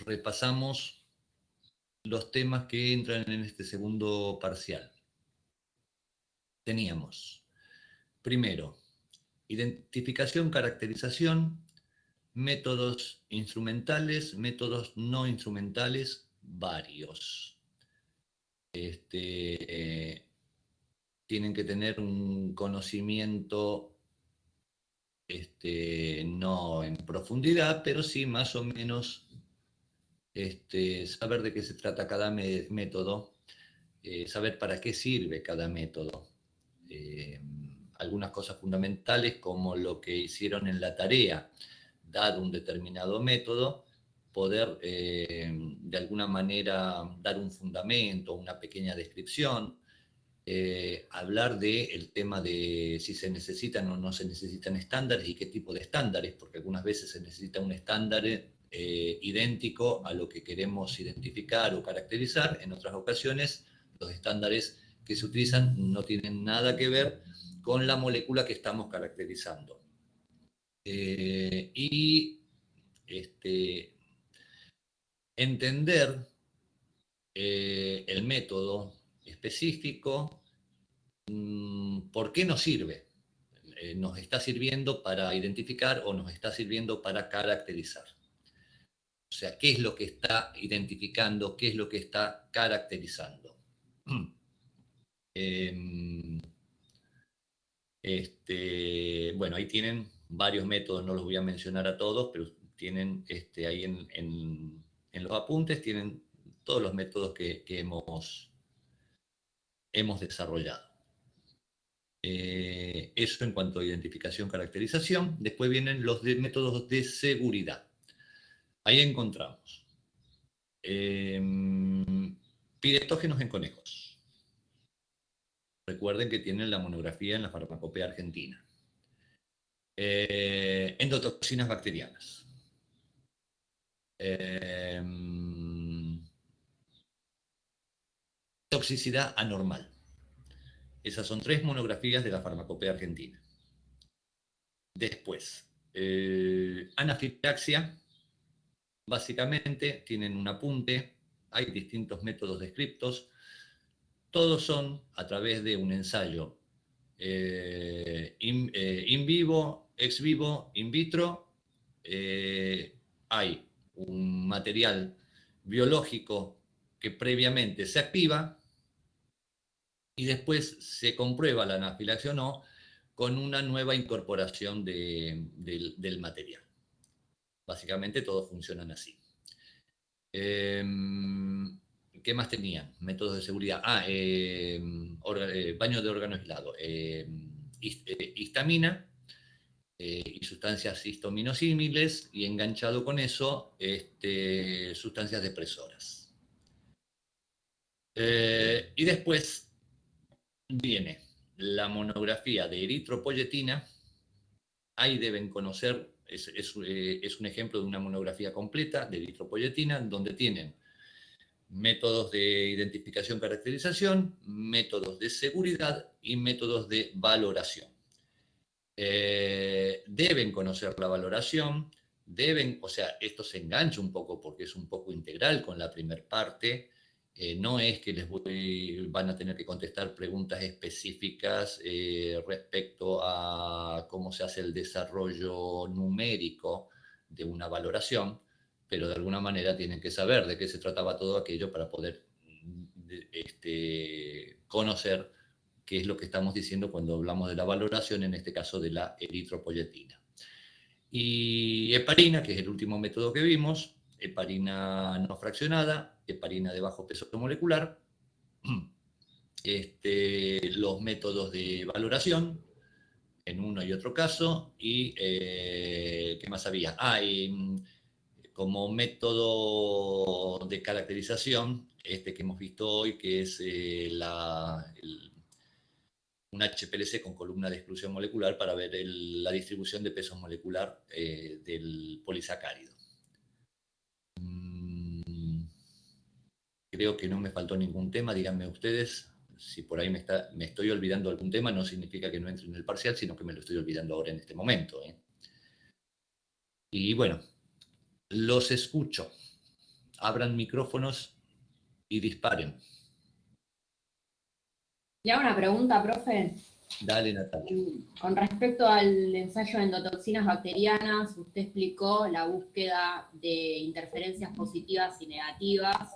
repasamos los temas que entran en este segundo parcial. Teníamos, primero, identificación, caracterización, métodos instrumentales, métodos no instrumentales, varios. Tienen que tener un conocimiento no en profundidad, pero sí más o menos saber de qué se trata cada método, saber para qué sirve cada método. Algunas cosas fundamentales como lo que hicieron en la tarea, dado un determinado método, poder de alguna manera dar un fundamento, una pequeña descripción, hablar del tema de si se necesitan o no se necesitan estándares y qué tipo de estándares, porque algunas veces se necesita un estándar idéntico a lo que queremos identificar o caracterizar. En otras ocasiones, los estándares que se utilizan no tienen nada que ver con la molécula que estamos caracterizando. Entender el método específico, ¿por qué nos sirve? ¿Nos está sirviendo para identificar o nos está sirviendo para caracterizar? O sea, ¿qué es lo que está identificando? ¿Qué es lo que está caracterizando? Bueno, ahí tienen varios métodos, no los voy a mencionar a todos, pero tienen ahí en los apuntes, tienen todos los métodos que hemos desarrollado. Eso en cuanto a identificación, caracterización. Después vienen los métodos de seguridad. Ahí encontramos piretógenos en conejos. Recuerden que tienen la monografía en la Farmacopea Argentina. Endotoxinas bacterianas. Toxicidad anormal. Esas son 3 monografías de la Farmacopea Argentina. Después, anafilaxia. Básicamente tienen un apunte, hay distintos métodos descriptos, todos son a través de un ensayo in vivo, ex vivo, in vitro. Hay un material biológico que previamente se activa y después se comprueba la anafilaxia o no con una nueva incorporación del material. Básicamente todos funcionan así. ¿Qué más tenían? Métodos de seguridad. Baño de órgano aislado. Histamina y sustancias histominosímiles, y enganchado con eso, sustancias depresoras. Y después viene la monografía de eritropoyetina. Ahí deben conocer, es un ejemplo de una monografía completa de eritropoyetina, donde tienen métodos de identificación, caracterización, métodos de seguridad y métodos de valoración. Deben conocer la valoración, o sea, esto se engancha un poco porque es un poco integral con la primera parte. No es que van a tener que contestar preguntas específicas respecto a cómo se hace el desarrollo numérico de una valoración, pero de alguna manera tienen que saber de qué se trataba todo aquello para poder conocer qué es lo que estamos diciendo cuando hablamos de la valoración, en este caso de la eritropoyetina. Y heparina, que es el último método que vimos, heparina no fraccionada, heparina de bajo peso molecular, los métodos de valoración en uno y otro caso, y ¿qué más había? Como método de caracterización, que hemos visto hoy, que es un HPLC con columna de exclusión molecular para ver la distribución de peso molecular del polisacárido. Creo que no me faltó ningún tema, díganme ustedes. Si por ahí me estoy olvidando algún tema, no significa que no entre en el parcial, sino que me lo estoy olvidando ahora en este momento. Y bueno, los escucho. abran micrófonos y disparen. Le hago una pregunta, profe. Dale, Natalia. Con respecto al ensayo de endotoxinas bacterianas, usted explicó la búsqueda de interferencias positivas y negativas,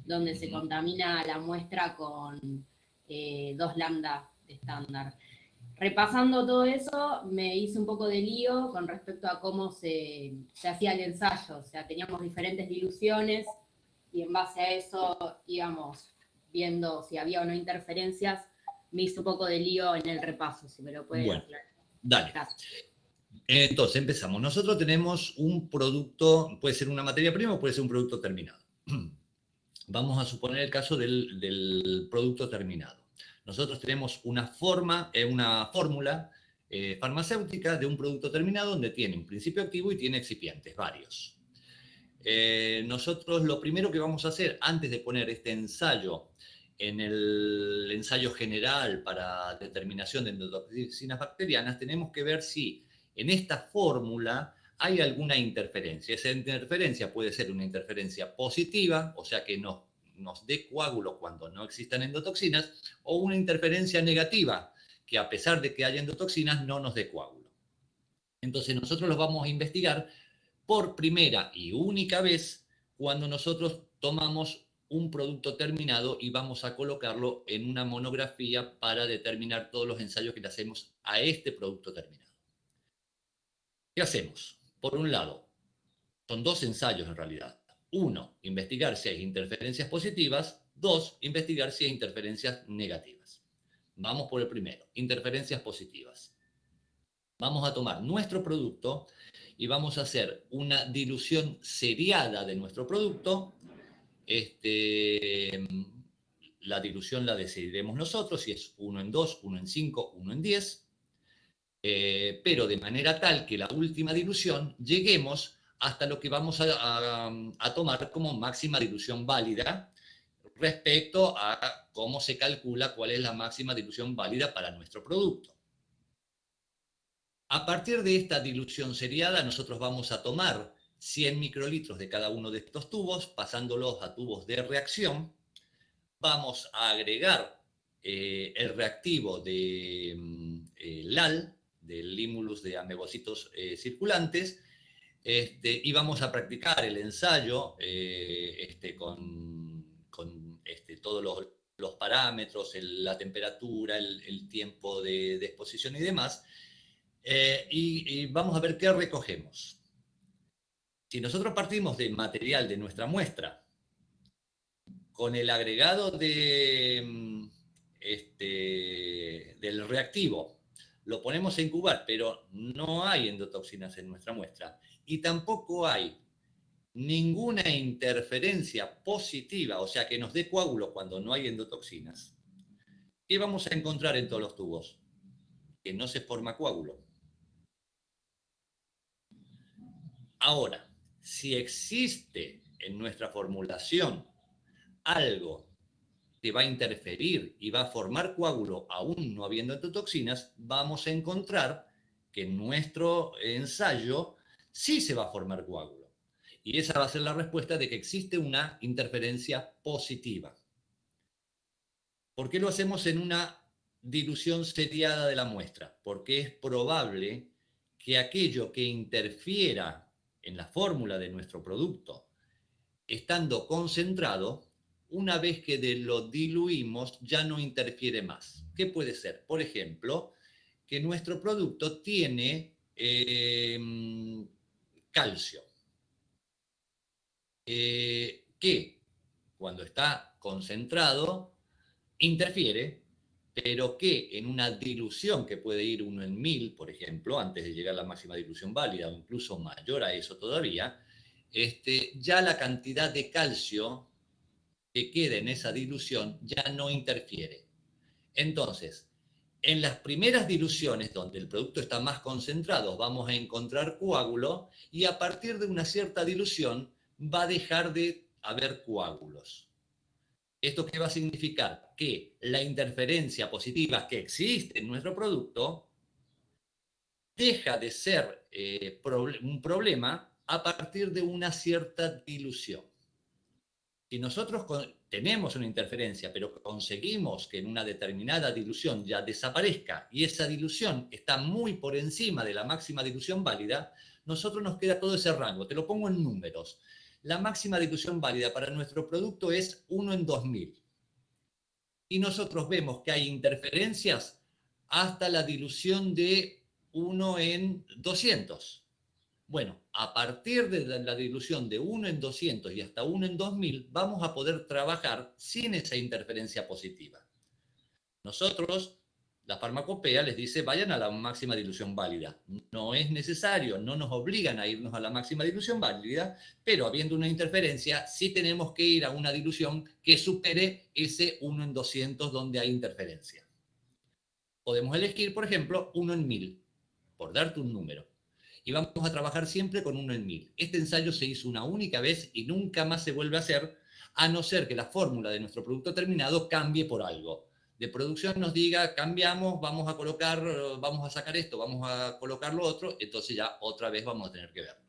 donde se contamina la muestra con 2 lambda de estándar. Repasando todo eso, me hice un poco de lío con respecto a cómo se hacía el ensayo. O sea, teníamos diferentes diluciones y en base a eso íbamos viendo si había o no interferencias. Me hizo un poco de lío en el repaso, si me lo puede aclarar. Dale. Gracias. Entonces, empezamos. Nosotros tenemos un producto, puede ser una materia prima o puede ser un producto terminado. Vamos a suponer el caso del producto terminado. Nosotros tenemos una fórmula farmacéutica de un producto terminado donde tiene un principio activo y tiene excipientes, varios. Nosotros lo primero que vamos a hacer antes de poner este ensayo en el ensayo general para determinación de endotoxinas bacterianas, tenemos que ver si en esta fórmula hay alguna interferencia. Esa interferencia puede ser una interferencia positiva, o sea que nos dé coágulo cuando no existan endotoxinas, o una interferencia negativa, que a pesar de que haya endotoxinas no nos dé coágulo. Entonces nosotros los vamos a investigar por primera y única vez cuando nosotros tomamos un producto terminado y vamos a colocarlo en una monografía para determinar todos los ensayos que le hacemos a este producto terminado. ¿Qué hacemos? Por un lado, son 2 ensayos en realidad. 1, investigar si hay interferencias positivas. 2, investigar si hay interferencias negativas. Vamos por el primero, interferencias positivas. Vamos a tomar nuestro producto y vamos a hacer una dilución seriada de nuestro producto. La dilución la decidiremos nosotros, si es 1 en 2, 1 en 5, 1 en 10, pero de manera tal que la última dilución lleguemos hasta lo que vamos a tomar como máxima dilución válida respecto a cómo se calcula cuál es la máxima dilución válida para nuestro producto. A partir de esta dilución seriada, nosotros vamos a tomar 100 microlitros de cada uno de estos tubos, pasándolos a tubos de reacción. Vamos a agregar el reactivo de LAL, del límulus de amebocitos circulantes, y vamos a practicar el ensayo con todos los parámetros, la temperatura, el tiempo de exposición y demás. Y vamos a ver qué recogemos. Si nosotros partimos del material de nuestra muestra con el agregado del reactivo, lo ponemos a incubar, pero no hay endotoxinas en nuestra muestra y tampoco hay ninguna interferencia positiva, o sea, que nos dé coágulo cuando no hay endotoxinas, ¿qué vamos a encontrar en todos los tubos? Que no se forma coágulo. Ahora, si existe en nuestra formulación algo que va a interferir y va a formar coágulo aún no habiendo endotoxinas, vamos a encontrar que en nuestro ensayo sí se va a formar coágulo. Y esa va a ser la respuesta de que existe una interferencia positiva. ¿Por qué lo hacemos en una dilución seriada de la muestra? Porque es probable que aquello que interfiera en la fórmula de nuestro producto, estando concentrado, una vez que lo diluimos, ya no interfiere más. ¿Qué puede ser? Por ejemplo, que nuestro producto tiene calcio, que cuando está concentrado interfiere, pero que en una dilución que puede ir 1 en 1000, por ejemplo, antes de llegar a la máxima dilución válida, o incluso mayor a eso todavía, ya la cantidad de calcio que queda en esa dilución ya no interfiere. Entonces, en las primeras diluciones donde el producto está más concentrado vamos a encontrar coágulo y a partir de una cierta dilución va a dejar de haber coágulos. ¿Esto qué va a significar? Que la interferencia positiva que existe en nuestro producto deja de ser un problema a partir de una cierta dilución. Si nosotros tenemos una interferencia, pero conseguimos que en una determinada dilución ya desaparezca y esa dilución está muy por encima de la máxima dilución válida, nosotros nos queda todo ese rango. Te lo pongo en números. La máxima dilución válida para nuestro producto es 1 en 2000. Y nosotros vemos que hay interferencias hasta la dilución de 1 en 200. Bueno, a partir de la dilución de 1 en 200 y hasta 1 en 2000, vamos a poder trabajar sin esa interferencia positiva. Nosotros, la farmacopea les dice, vayan a la máxima dilución válida. No es necesario, no nos obligan a irnos a la máxima dilución válida, pero habiendo una interferencia, sí tenemos que ir a una dilución que supere ese 1 en 200 donde hay interferencia. Podemos elegir, por ejemplo, 1 en 1000, por darte un número. Y vamos a trabajar siempre con 1 en 1000. Este ensayo se hizo una única vez y nunca más se vuelve a hacer, a no ser que la fórmula de nuestro producto terminado cambie por algo. De producción nos diga, cambiamos, vamos a sacar esto, vamos a colocar lo otro, entonces ya otra vez vamos a tener que verlo.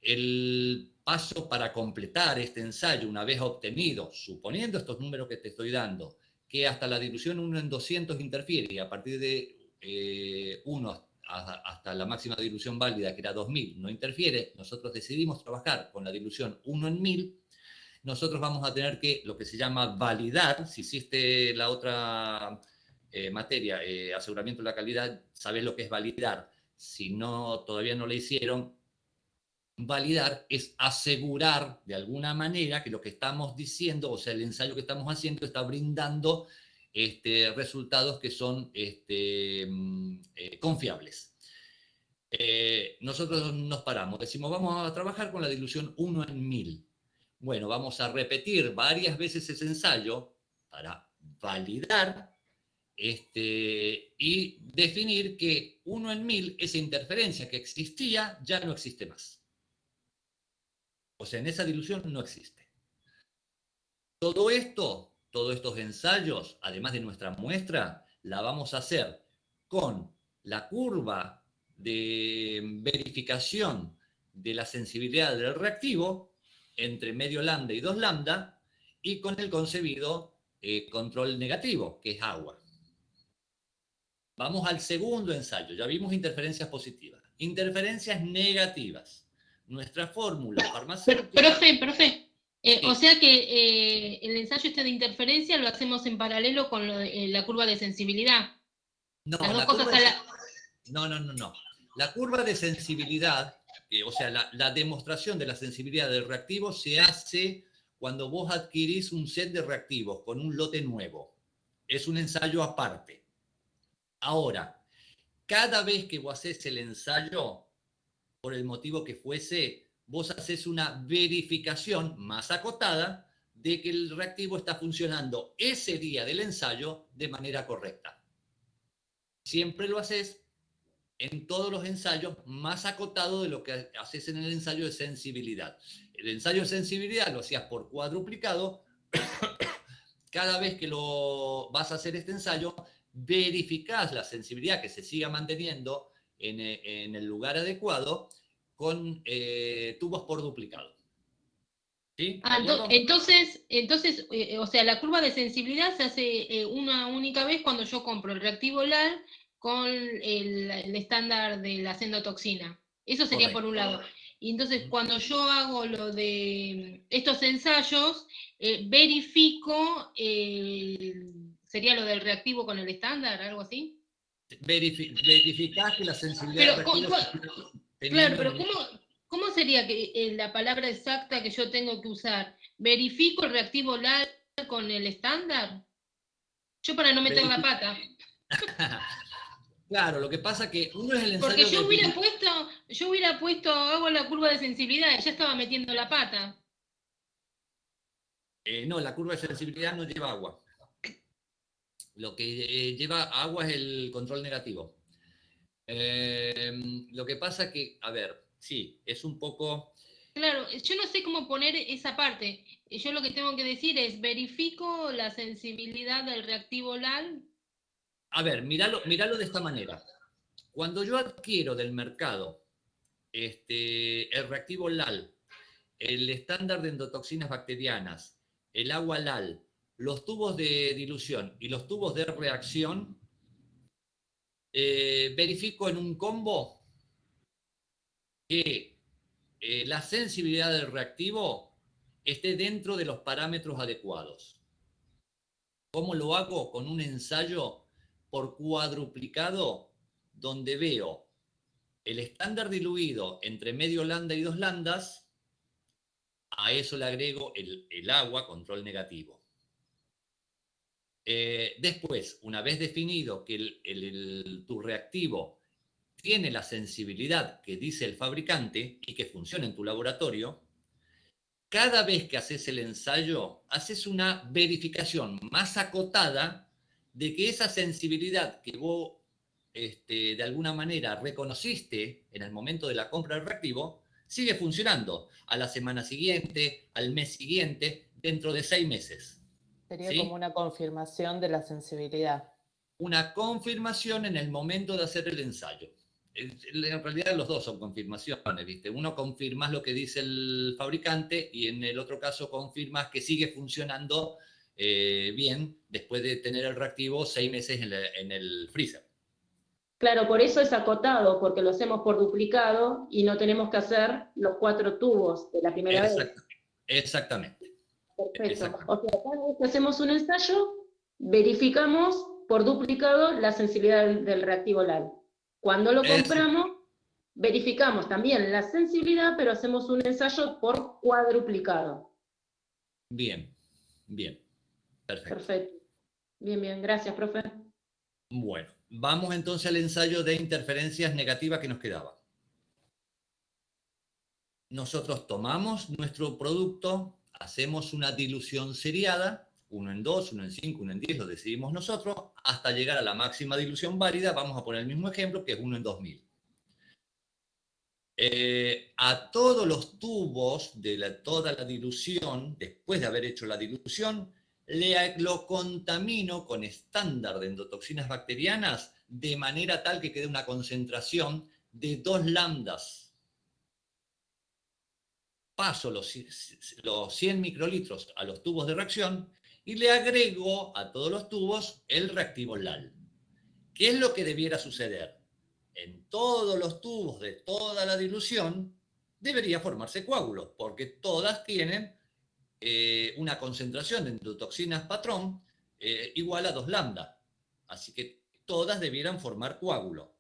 El paso para completar este ensayo, una vez obtenido, suponiendo estos números que te estoy dando, que hasta la dilución 1 en 200 interfiere y a partir de 1 hasta la máxima dilución válida, que era 2000, no interfiere, nosotros decidimos trabajar con la dilución 1 en 1000, nosotros vamos a tener que, lo que se llama validar, si hiciste la otra materia, aseguramiento de la calidad, sabes lo que es validar. Si no, todavía no lo hicieron, validar es asegurar de alguna manera que lo que estamos diciendo, o sea, el ensayo que estamos haciendo está brindando resultados que son confiables. Nosotros nos paramos, decimos, vamos a trabajar con la dilución 1 en 1000. Bueno, vamos a repetir varias veces ese ensayo para validar y definir que 1 en 1000, esa interferencia que existía, ya no existe más. O sea, en esa dilución no existe. Todo esto, todos estos ensayos, además de nuestra muestra, la vamos a hacer con la curva de verificación de la sensibilidad del reactivo entre medio lambda y 2 lambda y con el concebido control negativo, que es agua. Vamos al segundo ensayo. Ya vimos interferencias positivas. Interferencias negativas. Nuestra fórmula farmacéutica... Profe. Sí. O sea que el ensayo de interferencia lo hacemos en paralelo con la curva de sensibilidad. No, las dos cosas no. La curva de sensibilidad, o sea, la demostración de la sensibilidad del reactivo se hace cuando vos adquirís un set de reactivos con un lote nuevo. Es un ensayo aparte. Ahora, cada vez que vos haces el ensayo, por el motivo que fuese, vos haces una verificación más acotada de que el reactivo está funcionando ese día del ensayo de manera correcta. Siempre lo haces en todos los ensayos más acotado de lo que haces en el ensayo de sensibilidad. El ensayo de sensibilidad lo hacías por cuadruplicado. Cada vez que lo vas a hacer este ensayo, verificás la sensibilidad que se siga manteniendo en el lugar adecuado con tubos por duplicado. ¿Sí? Entonces, o sea, la curva de sensibilidad se hace una única vez cuando yo compro el reactivo LAL con el estándar de la endotoxina. Eso sería correcto. Por un lado. Y entonces, cuando yo hago lo de estos ensayos, verifico, ¿sería lo del reactivo con el estándar, algo así? Verificás que la sensibilidad del reactivo... Claro, pero ¿cómo sería que la palabra exacta que yo tengo que usar? ¿Verifico el reactivo LAL con el estándar? Yo para no meter la pata. Claro, lo que pasa que uno es el ensayo... Porque yo hubiera puesto, hago la curva de sensibilidad y ya estaba metiendo la pata. No, la curva de sensibilidad no lleva agua. Lo que lleva agua es el control negativo. Lo que pasa que, a ver, sí, es un poco... Claro, yo no sé cómo poner esa parte. Yo lo que tengo que decir es, verifico la sensibilidad del reactivo LAL. A ver, míralo de esta manera. Cuando yo adquiero del mercado el reactivo LAL el estándar de endotoxinas bacterianas, el agua LAL, los tubos de dilución y los tubos de reacción, verifico en un combo que la sensibilidad del reactivo esté dentro de los parámetros adecuados. ¿Cómo lo hago? Con un ensayo por cuadruplicado, donde veo el estándar diluido entre medio lambda y 2 lambdas, a eso le agrego el agua, control negativo. Después, una vez definido que tu reactivo tiene la sensibilidad que dice el fabricante y que funciona en tu laboratorio, cada vez que haces el ensayo, haces una verificación más acotada de que esa sensibilidad que vos de alguna manera reconociste en el momento de la compra del reactivo, sigue funcionando a la semana siguiente, al mes siguiente, dentro de 6 meses. Sería como una confirmación de la sensibilidad. Una confirmación en el momento de hacer el ensayo. En realidad los dos son confirmaciones, ¿viste? Uno confirmas lo que dice el fabricante y en el otro caso confirmas que sigue funcionando bien después de tener el reactivo 6 meses en el freezer. Claro, por eso es acotado, porque lo hacemos por duplicado y no tenemos que hacer los 4 tubos de la primera vez. Exactamente. Perfecto. Exactamente. O sea, cada vez que hacemos un ensayo, verificamos por duplicado la sensibilidad del reactivo LAL. Cuando lo compramos, verificamos también la sensibilidad, pero hacemos un ensayo por cuadruplicado. Bien, bien. Perfecto. Perfecto. Bien, bien. Gracias, profe. Bueno, vamos entonces al ensayo de interferencias negativas que nos quedaba. Nosotros tomamos nuestro producto, hacemos una dilución seriada, 1 en 2, 1 en 5, 1 en 10, lo decidimos nosotros, hasta llegar a la máxima dilución válida. Vamos a poner el mismo ejemplo, que es 1 en 2000. A todos los tubos de toda la dilución, después de haber hecho la dilución, lo contamino con estándar de endotoxinas bacterianas de manera tal que quede una concentración de 2 lambdas. Paso los 100 microlitros a los tubos de reacción y le agrego a todos los tubos el reactivo LAL. ¿Qué es lo que debiera suceder? En todos los tubos de toda la dilución debería formarse coágulos, porque todas tienen una concentración de endotoxinas patrón igual a 2 lambda. Así que todas debieran formar coágulo.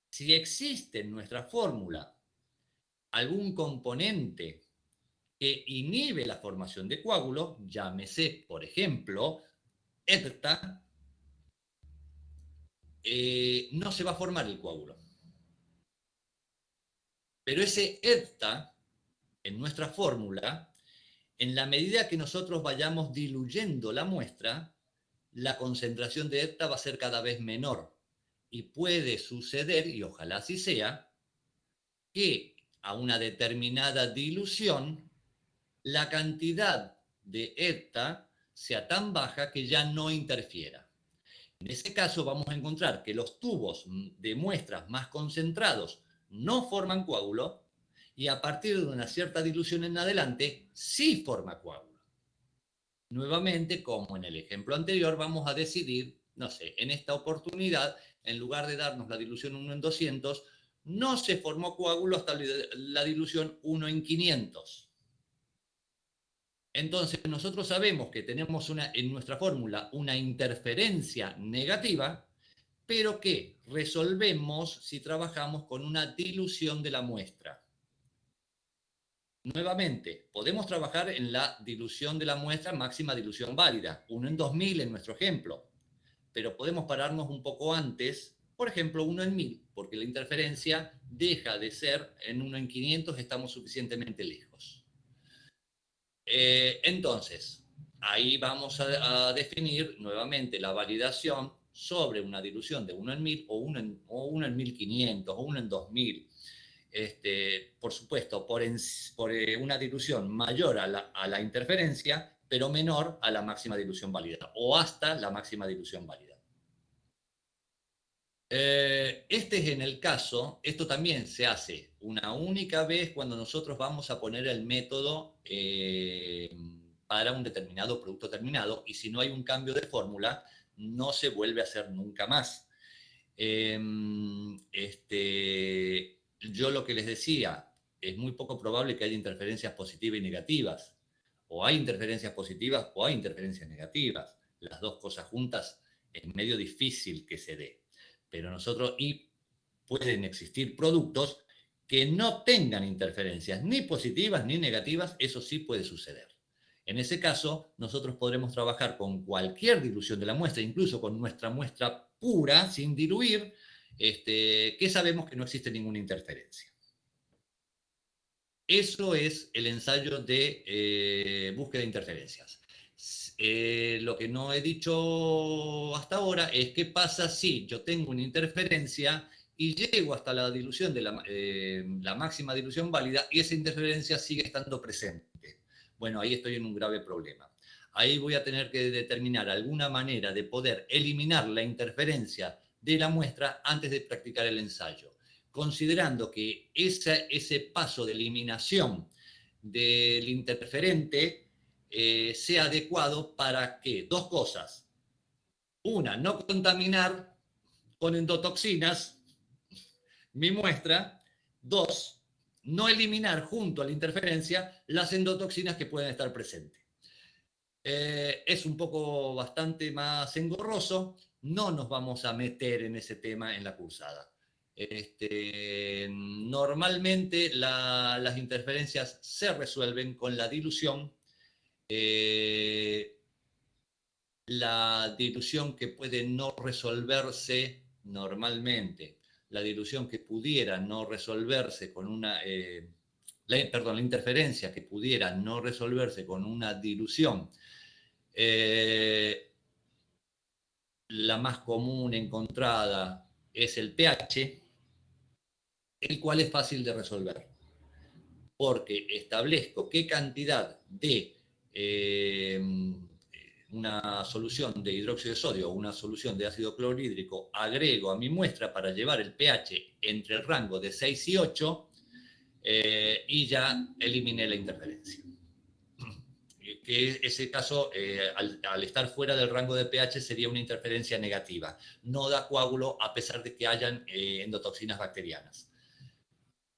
Si existe en nuestra fórmula algún componente que inhibe la formación de coágulos, llámese, por ejemplo, ERTA, no se va a formar el coágulo. Pero ese ERTA, en nuestra fórmula, en la medida que nosotros vayamos diluyendo la muestra, la concentración de ERTA va a ser cada vez menor. Y puede suceder, y ojalá así sea, que a una determinada dilución, la cantidad de ERTA sea tan baja que ya no interfiera. En ese caso vamos a encontrar que los tubos de muestras más concentrados no forman coágulo y a partir de una cierta dilución en adelante sí forma coágulo. Nuevamente, como en el ejemplo anterior, vamos a decidir, no sé, en esta oportunidad, en lugar de darnos la dilución 1 en 200, no se formó coágulo hasta la dilución 1 en 500. Entonces, nosotros sabemos que tenemos en nuestra fórmula una interferencia negativa, pero que resolvemos si trabajamos con una dilución de la muestra. Nuevamente, podemos trabajar en la dilución de la muestra, máxima dilución válida, 1 en 2000 en nuestro ejemplo, pero podemos pararnos un poco antes, por ejemplo, 1 en 1000, porque la interferencia deja de ser en 1 en 500, estamos suficientemente lejos. Entonces, ahí vamos a definir nuevamente la validación sobre una dilución de 1 en 1000 o 1 en 1500 o 1 en 2000. Por supuesto, por una dilución mayor a la interferencia, pero menor a la máxima dilución válida o hasta la máxima dilución válida. Este es en el caso, esto también se hace una única vez cuando nosotros vamos a poner el método para un determinado producto terminado, y si no hay un cambio de fórmula, no se vuelve a hacer nunca más. Yo lo que les decía, es muy poco probable que haya interferencias positivas y negativas. O hay interferencias positivas o hay interferencias negativas. Las dos cosas juntas es medio difícil que se dé. Pero y pueden existir productos que no tengan interferencias ni positivas ni negativas, eso sí puede suceder. En ese caso, nosotros podremos trabajar con cualquier dilución de la muestra, incluso con nuestra muestra pura, sin diluir, que sabemos que no existe ninguna interferencia. Eso es el ensayo de búsqueda de interferencias. Lo que no he dicho hasta ahora es qué pasa si yo tengo una interferencia y llego hasta la dilución de la máxima dilución válida y esa interferencia sigue estando presente. Bueno, ahí estoy en un grave problema. Ahí voy a tener que determinar alguna manera de poder eliminar la interferencia de la muestra antes de practicar el ensayo, considerando que ese paso de eliminación del interferente sea adecuado para que dos cosas. Una, no contaminar con endotoxinas mi muestra. Dos, no eliminar junto a la interferencia las endotoxinas que pueden estar presentes. Es un poco bastante más engorroso, no nos vamos a meter en ese tema en la cursada. Normalmente las interferencias se resuelven con la dilución. La dilución que puede no resolverse normalmente, la dilución que pudiera no resolverse con una, la interferencia que pudiera no resolverse con una dilución, la más común encontrada es el pH, el cual es fácil de resolver, porque establezco qué cantidad de una solución de hidróxido de sodio o una solución de ácido clorhídrico agrego a mi muestra para llevar el pH entre el rango de 6 y 8 y ya eliminé la interferencia. Que ese caso, al estar fuera del rango de pH, sería una interferencia negativa. No da coágulo a pesar de que hayan endotoxinas bacterianas.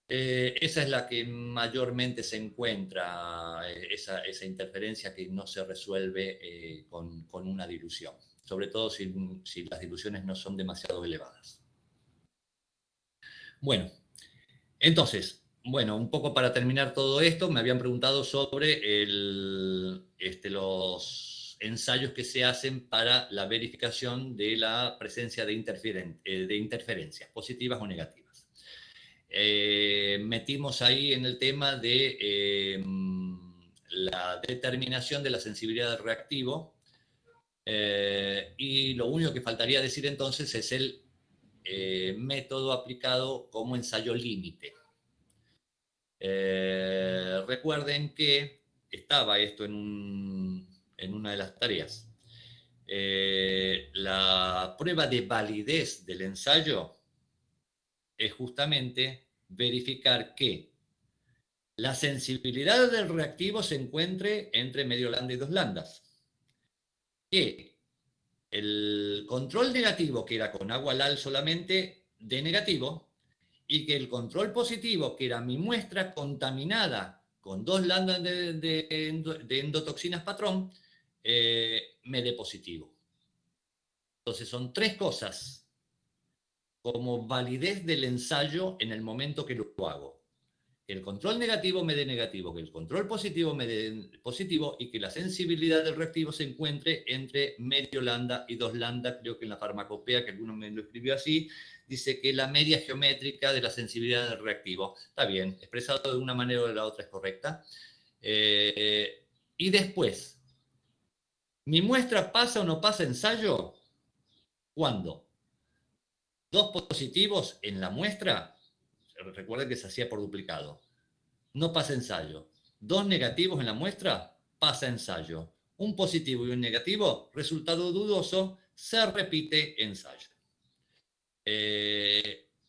Esa es la que mayormente se encuentra, esa interferencia que no se resuelve con una dilución, sobre todo si las diluciones no son demasiado elevadas. Bueno, entonces, un poco para terminar todo esto, me habían preguntado sobre los ensayos que se hacen para la verificación de la presencia de interferencias positivas o negativas. Metimos ahí en el tema de la determinación de la sensibilidad del reactivo, y lo único que faltaría decir entonces es el método aplicado como ensayo límite. Recuerden que estaba esto en una de las tareas. La prueba de validez del ensayo es justamente verificar que la sensibilidad del reactivo se encuentre entre medio lambda y 2 lambdas, que el control negativo, que era con agua LAL solamente, dé negativo, y que el control positivo, que era mi muestra contaminada con 2 lambdas de endotoxinas patrón, me dé positivo. Entonces son tres cosas como validez del ensayo en el momento que lo hago. Que el control negativo me dé negativo, que el control positivo me dé positivo y que la sensibilidad del reactivo se encuentre entre medio lambda y 2 lambda. Creo que en la farmacopea, que alguno me lo escribió así, dice que la media geométrica de la sensibilidad del reactivo. Está bien, expresado de una manera o de la otra es correcta. Y después, ¿mi muestra pasa o no pasa ensayo? ¿Cuándo? 2 positivos en la muestra, recuerden que se hacía por duplicado, no pasa ensayo. 2 negativos en la muestra, pasa ensayo. Un positivo y un negativo, resultado dudoso, se repite ensayo.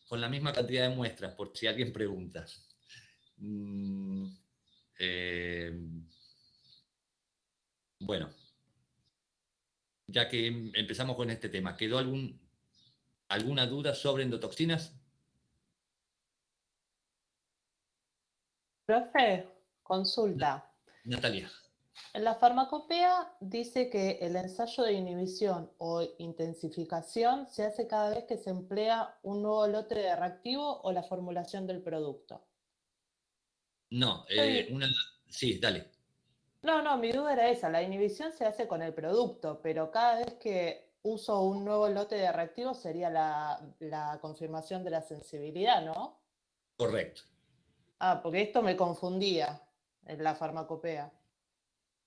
Con la misma cantidad de muestras, por si alguien pregunta. Bueno, ya que empezamos con este tema, ¿quedó alguna duda sobre endotoxinas? Profe, consulta. Natalia. En la farmacopea dice que el ensayo de inhibición o intensificación se hace cada vez que se emplea un nuevo lote de reactivo o la formulación del producto. No, sí, dale. No, mi duda era esa. La inhibición se hace con el producto, pero cada vez que uso un nuevo lote de reactivo sería la confirmación de la sensibilidad, ¿no? Correcto. Ah, porque esto me confundía en la farmacopea.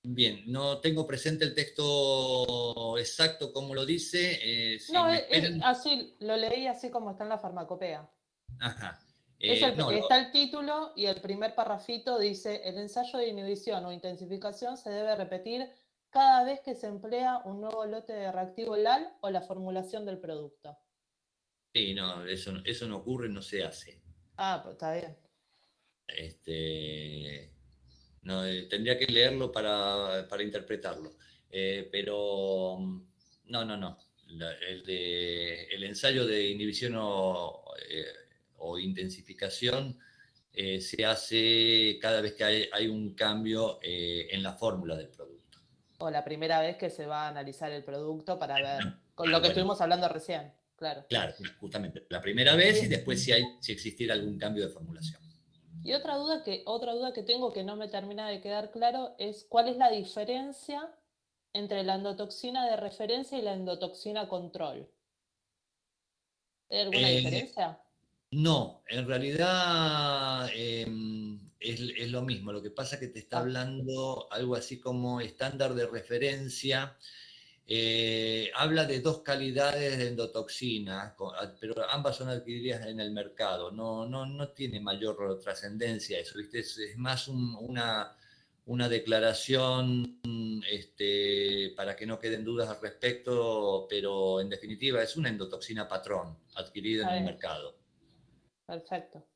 Bien, no tengo presente el texto exacto como lo dice. Si No, me esperan. así lo leí así como está en la farmacopea. Ajá. No, Está el título y el primer parrafito dice: el ensayo de inhibición o intensificación se debe repetir cada vez que se emplea un nuevo lote de reactivo LAL o la formulación del producto. sí, no, eso no ocurre, no se hace. Ah, pues está bien. No, tendría que leerlo para interpretarlo. Pero no. El ensayo de inhibición o intensificación se hace cada vez que hay un cambio en la fórmula del producto. O la primera vez que se va a analizar el producto para ver, con lo que Bueno, estuvimos hablando recién, claro. claro, justamente. La primera vez y después si existiera algún cambio de formulación. Y otra duda que tengo que no me termina de quedar claro es cuál es la diferencia entre la endotoxina de referencia y la endotoxina control. ¿Hay alguna diferencia? No, en realidad es lo mismo. Lo que pasa es que te está hablando algo así como estándar de referencia. Habla de dos calidades de endotoxina, pero ambas son adquiridas en el mercado. No tiene mayor trascendencia eso, ¿viste? Es más una declaración para que no queden dudas al respecto, pero en definitiva es una endotoxina patrón adquirida en el mercado. Perfecto.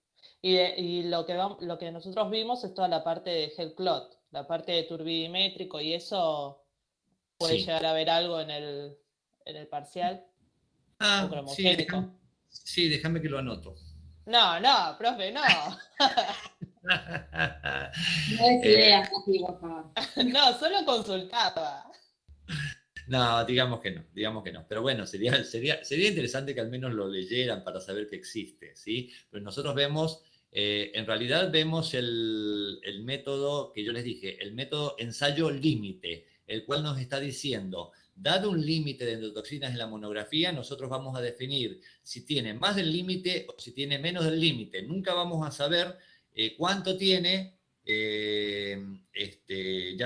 Y lo que nosotros vimos es toda la parte de gel clot, la parte de turbidimétrico, y eso puede Sí. llegar a ver algo en el parcial. O cromogénico. Sí, déjame que lo anoto. No, profe, no. No es idea, así, por favor. No, solo consultaba. No, digamos que no. Pero bueno, sería interesante que al menos lo leyeran para saber que existe, ¿sí? Pero nosotros vemos, en realidad vemos el método que yo les dije, el método ensayo límite, el cual nos está diciendo, dado un límite de endotoxinas en la monografía, nosotros vamos a definir si tiene más del límite o si tiene menos del límite. Nunca vamos a saber cuánto tiene. Ya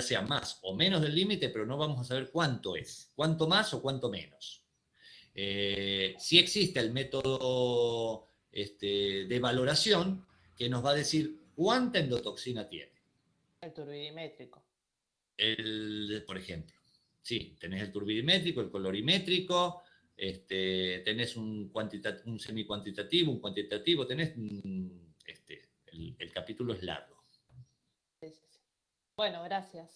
sea más o menos del límite, pero no vamos a saber cuánto es, cuánto más o cuánto menos. Sí existe el método de valoración que nos va a decir cuánta endotoxina tiene. El turbidimétrico. Por ejemplo, sí, tenés el turbidimétrico, el colorimétrico, tenés un semicuantitativo, un cuantitativo, tenés el capítulo es largo. Sí. Bueno, gracias.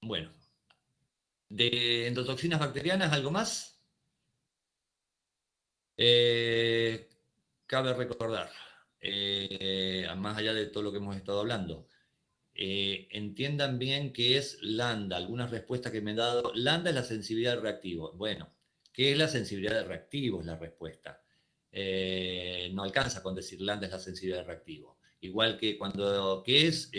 Bueno, ¿de endotoxinas bacterianas algo más? Cabe recordar, más allá de todo lo que hemos estado hablando, entiendan bien qué es lambda, algunas respuestas que me han dado. Lambda es la sensibilidad de reactivo. Bueno, ¿qué es la sensibilidad de reactivo? Es la respuesta. No alcanza con decir lambda es la sensibilidad de reactivo. Igual que ¿qué es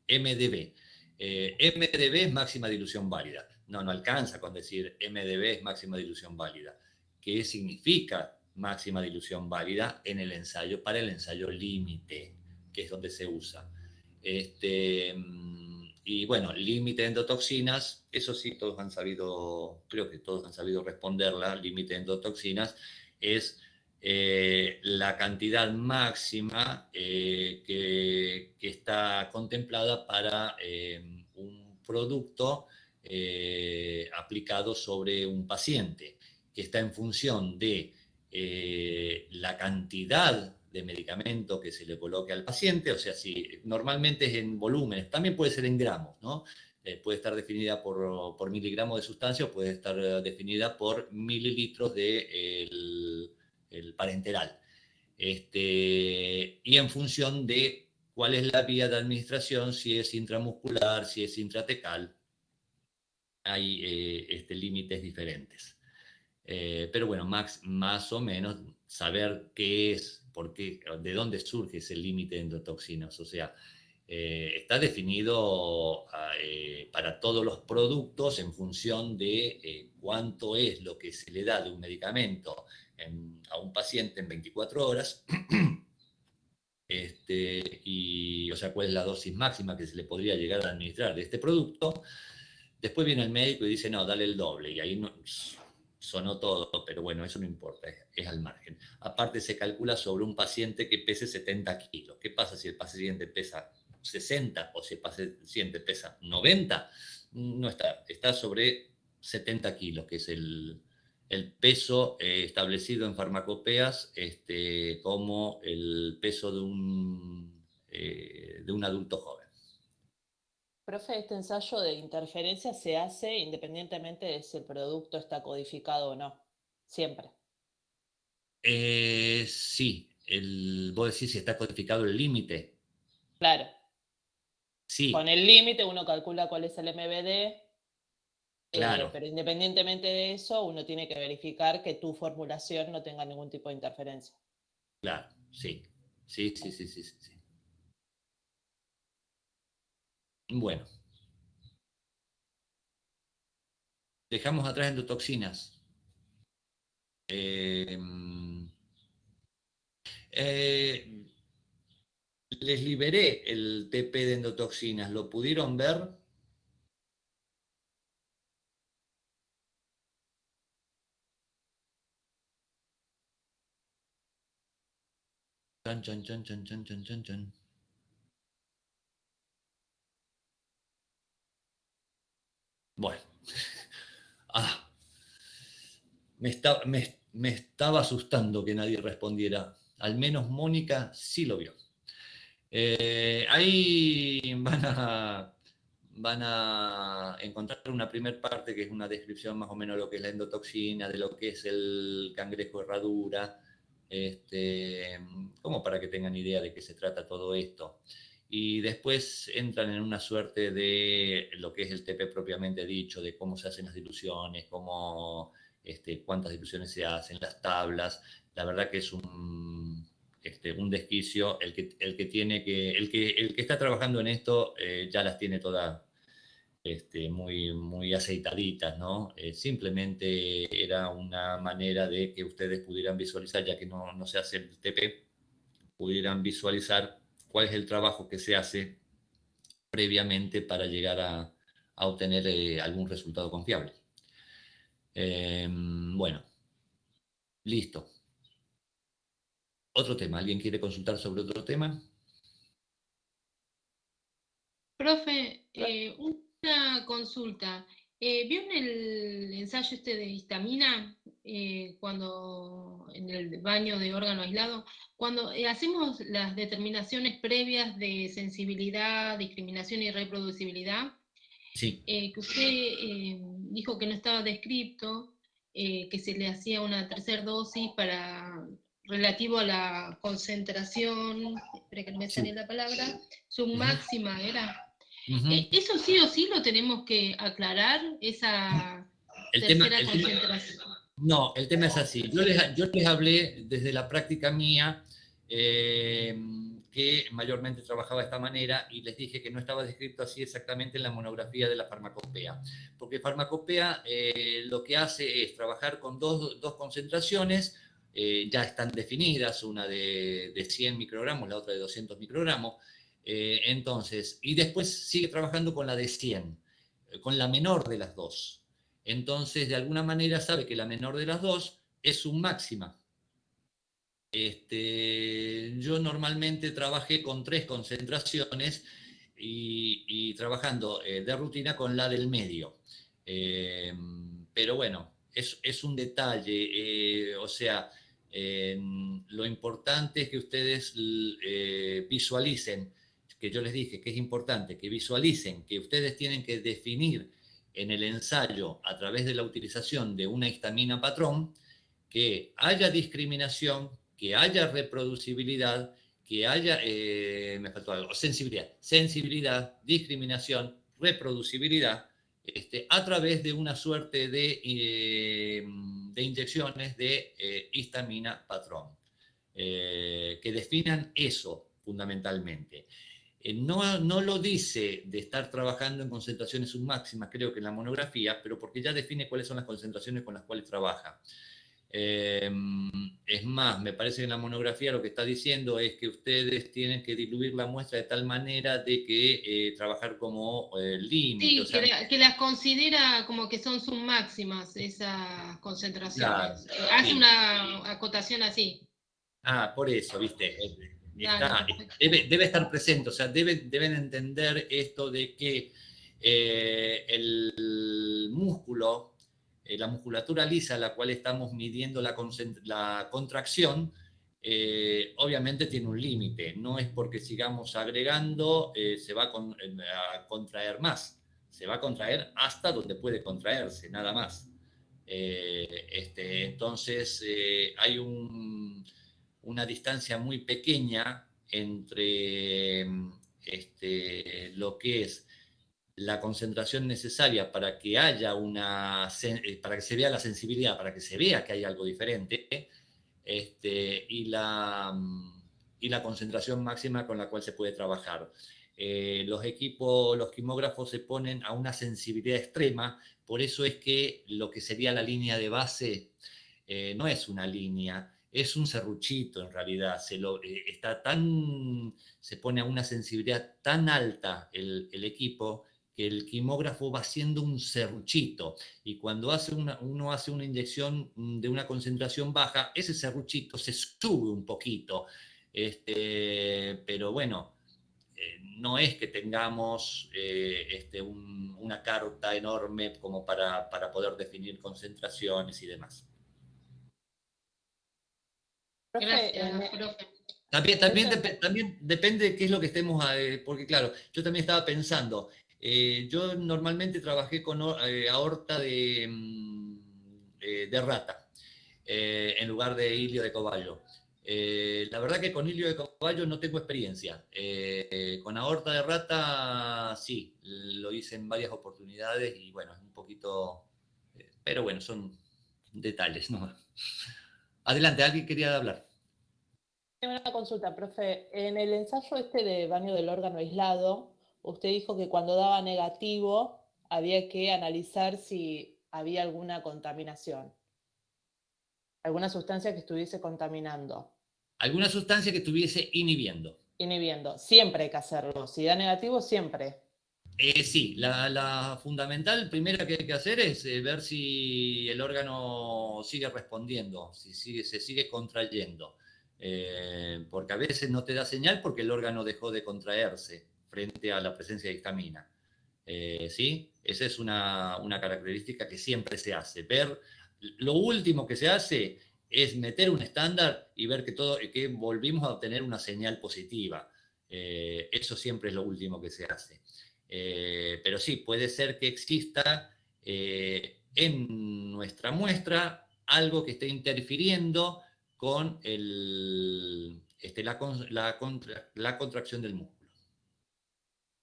MDB? MDB es máxima dilución válida. No alcanza con decir MDB es máxima dilución válida. ¿Qué significa máxima dilución válida en el ensayo para el ensayo límite, que es donde se usa? Y bueno, límite de endotoxinas, eso sí todos han sabido, creo que todos han sabido responderla. Límite de endotoxinas es la cantidad máxima que está contemplada para un producto aplicado sobre un paciente, que está en función de la cantidad de medicamento que se le coloque al paciente, o sea, si normalmente es en volúmenes, también puede ser en gramos, ¿no? Puede estar definida por miligramos de sustancia o puede estar definida por mililitros de el parenteral. Y en función de cuál es la vía de administración, si es intramuscular, si es intratecal, hay límites diferentes. Pero bueno, más o menos saber qué es, por qué, de dónde surge ese límite de endotoxinas. O sea, está definido para todos los productos en función de cuánto es lo que se le da de un medicamento a un paciente en 24 horas. O sea, cuál es la dosis máxima que se le podría llegar a administrar de este producto. Después viene el médico y dice, no, dale el doble, y ahí no, sonó todo, pero bueno, eso no importa, es al margen. Aparte se calcula sobre un paciente que pese 70 kilos. ¿Qué pasa si el paciente pesa 60 o si el paciente pesa 90? No está sobre 70 kilos, que es el peso establecido en farmacopeas como el peso de un adulto joven. Profe, este ensayo de interferencia se hace independientemente de si el producto está codificado o no, siempre. Sí, vos decís si está codificado el límite. Claro. Sí. Con el límite uno calcula cuál es el MBD, claro. Pero independientemente de eso, uno tiene que verificar que tu formulación no tenga ningún tipo de interferencia. Claro, sí. Sí. Bueno. Dejamos atrás endotoxinas. Les liberé el TP de endotoxinas. ¿Lo pudieron ver? Chan. Bueno. Me estaba asustando que nadie respondiera. Al menos Mónica sí lo vio. Ahí van a encontrar una primera parte que es una descripción más o menos de lo que es la endotoxina, de lo que es el cangrejo herradura, como para que tengan idea de qué se trata todo esto. Y después entran en una suerte de lo que es el TP propiamente dicho, de cómo se hacen las diluciones, cuántas diluciones se hacen, las tablas. La verdad que es un desquicio. El que está trabajando en esto ya las tiene todas muy aceitaditas, ¿no? Simplemente era una manera de que ustedes pudieran visualizar, ya que no se hace el TP, pudieran visualizar cuál es el trabajo que se hace previamente para llegar a obtener algún resultado confiable. Bueno, listo. Otro tema, ¿alguien quiere consultar sobre otro tema? Profe, una consulta. ¿Vio en el ensayo de histamina, cuando en el baño de órgano aislado, cuando hacemos las determinaciones previas de sensibilidad, discriminación y reproducibilidad? Sí. Que usted dijo que no estaba descrito, que se le hacía una tercera dosis relativo a la concentración, espera que no me sale la palabra, submáxima era. ¿Eso sí o sí lo tenemos que aclarar, esa tercera concentración? No, el tema es así. Yo les hablé desde la práctica mía, que mayormente trabajaba de esta manera, y les dije que no estaba descrito así exactamente en la monografía de la farmacopea. Porque farmacopea lo que hace es trabajar con dos concentraciones, ya están definidas, una de 100 microgramos, la otra de 200 microgramos. Entonces, y después sigue trabajando con la de 100, con la menor de las dos. Entonces, de alguna manera sabe que la menor de las dos es un máxima. Yo normalmente trabajé con 3 concentraciones y trabajando de rutina con la del medio. Pero bueno, es un detalle, o sea, lo importante es que ustedes visualicen, que yo les dije que es importante, que visualicen que ustedes tienen que definir en el ensayo a través de la utilización de una histamina patrón, que haya discriminación, que haya reproducibilidad, que haya, me faltó algo, sensibilidad, discriminación, reproducibilidad, a través de una suerte de inyecciones de histamina patrón, que definan eso fundamentalmente. No lo dice de estar trabajando en concentraciones submáximas, creo que en la monografía, pero porque ya define cuáles son las concentraciones con las cuales trabaja. Es más, me parece que en la monografía lo que está diciendo es que ustedes tienen que diluir la muestra de tal manera de que trabajar como límite. Sí, O sea, que las considera como que son submáximas esas concentraciones. claro, Hace sí. una acotación así. Por eso, viste, Dale, perfecto. debe estar presente, o sea, deben entender esto de que el músculo, la musculatura lisa a la cual estamos midiendo la contracción, obviamente tiene un límite, no es porque sigamos agregando, se va a contraer más, se va a contraer hasta donde puede contraerse, nada más. Entonces, hay una distancia muy pequeña entre lo que es la concentración necesaria para que haya para que se vea la sensibilidad, para que se vea que hay algo diferente, y la concentración máxima con la cual se puede trabajar. Los quimógrafos se ponen a una sensibilidad extrema, por eso es que lo que sería la línea de base no es una línea, es un serruchito en realidad. Se pone a una sensibilidad tan alta el equipo que el quimógrafo va haciendo un serruchito, y cuando uno hace una inyección de una concentración baja, ese serruchito se sube un poquito, pero bueno, no es que tengamos una carta enorme como para poder definir concentraciones y demás. Profe, Gracias, profe. También depende de qué es lo que estemos, porque claro, yo también estaba pensando, yo normalmente trabajé con aorta de rata, en lugar de hilio de cobayo. La verdad que con hilio de cobayo no tengo experiencia. Con aorta de rata sí, lo hice en varias oportunidades y bueno, es un poquito, pero bueno, son detalles, ¿no? Adelante, alguien quería hablar. tengo una consulta, profe. En el ensayo este de baño del órgano aislado, usted dijo que cuando daba negativo había que analizar si había alguna contaminación, alguna sustancia que estuviese contaminando, Alguna sustancia que estuviese inhibiendo. inhibiendo. Siempre hay que hacerlo. Si da negativo, siempre. Sí, la fundamental primera que hay que hacer es ver si el órgano sigue respondiendo, si se sigue contrayendo. Porque a veces no te da señal porque el órgano dejó de contraerse frente a la presencia de histamina. ¿Sí? Esa es una característica que siempre se hace. Lo último que se hace es meter un estándar y ver que volvimos a obtener una señal positiva. Eso siempre es lo último que se hace. Pero sí, puede ser que exista en nuestra muestra algo que esté interfiriendo con la contracción del músculo.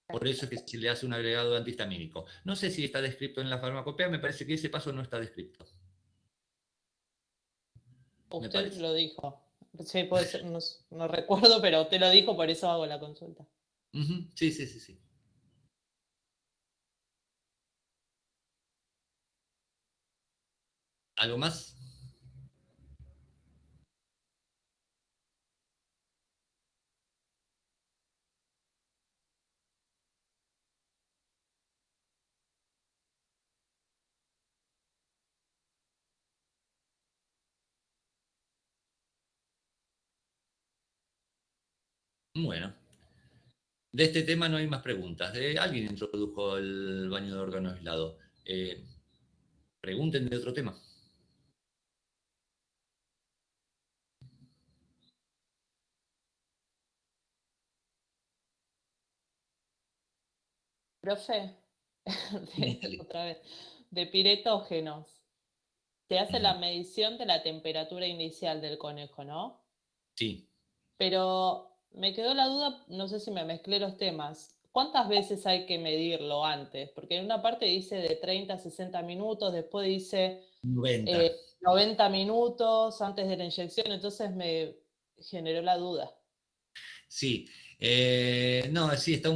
Por eso es que se le hace un agregado antihistamínico. No sé si está descrito en la farmacopea, me parece que ese paso no está descrito. Me Usted parece. lo dijo. Sí, puede ser, no recuerdo, pero usted lo dijo, por eso hago la consulta. Sí, sí, sí, sí. ¿Algo más? Bueno, de este tema no hay más preguntas. Alguien introdujo el baño de órgano aislado. Pregunten de otro tema. Profe, Dale. otra vez, de piretógenos. Se hace la medición de la temperatura inicial del conejo, ¿no? Sí. Pero me quedó la duda, no sé si me mezclé los temas. ¿Cuántas veces hay que medirlo antes? Porque en una parte dice de 30 a 60 minutos, después dice 90. 90 minutos antes de la inyección, entonces me generó la duda. Sí, no, sí, está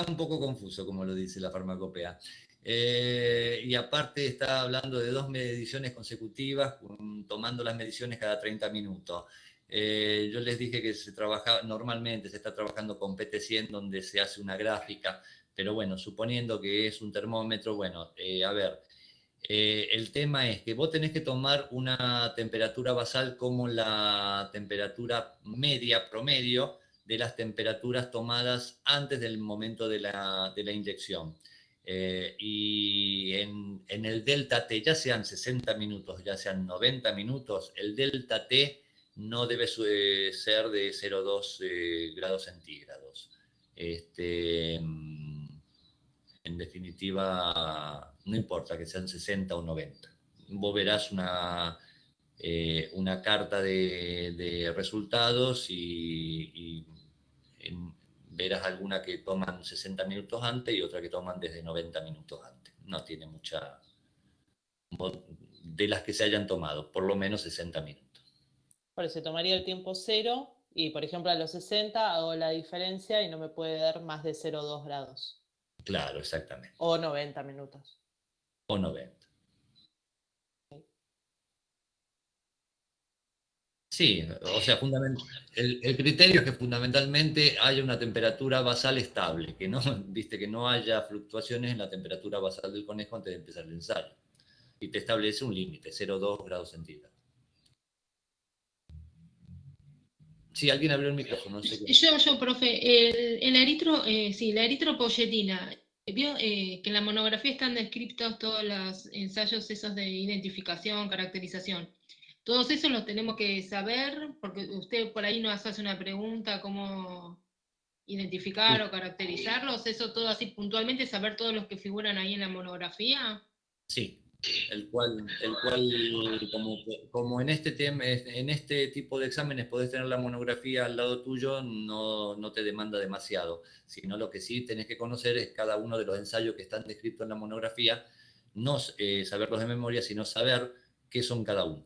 un poco confuso, como lo dice la farmacopea. Y aparte está hablando de 2 mediciones consecutivas, tomando las mediciones cada 30 minutos. Yo les dije que normalmente se está trabajando con PT100, donde se hace una gráfica, pero bueno, suponiendo que es un termómetro, bueno, a ver, el tema es que vos tenés que tomar una temperatura basal como la temperatura media, promedio, de las temperaturas tomadas antes del momento de la inyección. Y en el delta T, ya sean 60 minutos, ya sean 90 minutos, el delta T no debe ser de 0,2 grados centígrados. En definitiva, no importa que sean 60 o 90. Vos verás una carta de resultados y verás alguna que toman 60 minutos antes y otra que toman desde 90 minutos antes. No tiene mucha... De las que se hayan tomado, por lo menos 60 minutos. Por eso tomaría el tiempo cero y, por ejemplo, a los 60 hago la diferencia y no me puede dar más de 0,2 grados. Claro, exactamente. O 90 minutos. O 90. Sí, o sea, el criterio es que fundamentalmente haya una temperatura basal estable, que no, viste, que no haya fluctuaciones en la temperatura basal del conejo antes de empezar el ensayo. Y te establece un límite, 0,2 grados centígrados. Sí, alguien abrió el micrófono, no sé qué. Yo, profe, la eritropoyetina, vio que en la monografía están descritos todos los ensayos esos de identificación, caracterización. Todos esos los tenemos que saber, porque usted por ahí nos hace una pregunta, cómo identificar o caracterizarlos, eso todo así puntualmente, saber todos los que figuran ahí en la monografía. Sí, el cual como en este tema, en este tipo de exámenes podés tener la monografía al lado tuyo, no te demanda demasiado, sino lo que sí tenés que conocer es cada uno de los ensayos que están descritos en la monografía, no saberlos de memoria, sino saber qué son cada uno.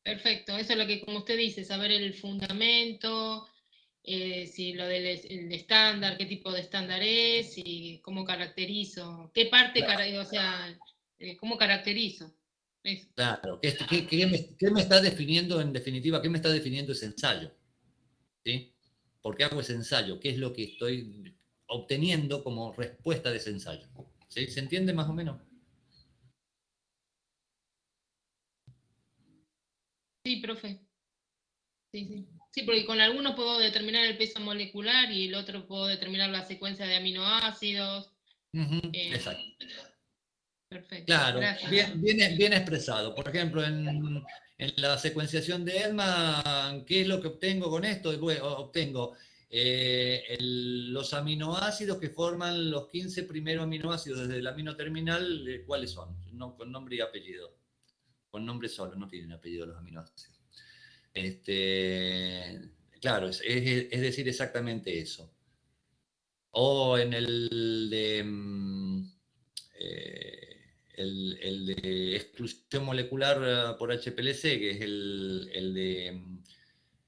Perfecto, eso es lo que, como usted dice, saber el fundamento, si lo del el estándar, qué tipo de estándar es, y cómo caracterizo, qué parte, o sea, cómo caracterizo. Eso. Claro, ¿qué me está definiendo en definitiva? ¿Qué me está definiendo ese ensayo? ¿Sí? ¿Por qué hago ese ensayo? ¿Qué es lo que estoy obteniendo como respuesta de ese ensayo? ¿Sí? ¿Se entiende más o menos? Sí, profe. Sí, sí. Sí, porque con algunos puedo determinar el peso molecular y el otro puedo determinar la secuencia de aminoácidos. Exacto. Perfecto, Claro, gracias. bien expresado. Por ejemplo, en la secuenciación de EDMA, ¿qué es lo que obtengo con esto? Bueno, obtengo los aminoácidos que forman los 15 primeros aminoácidos desde el amino terminal, ¿cuáles son? No, con nombre y apellido. Con nombre solo, no tienen apellido los aminoácidos. Claro, es decir exactamente eso. O en el de... el de exclusión molecular por HPLC, que es el de,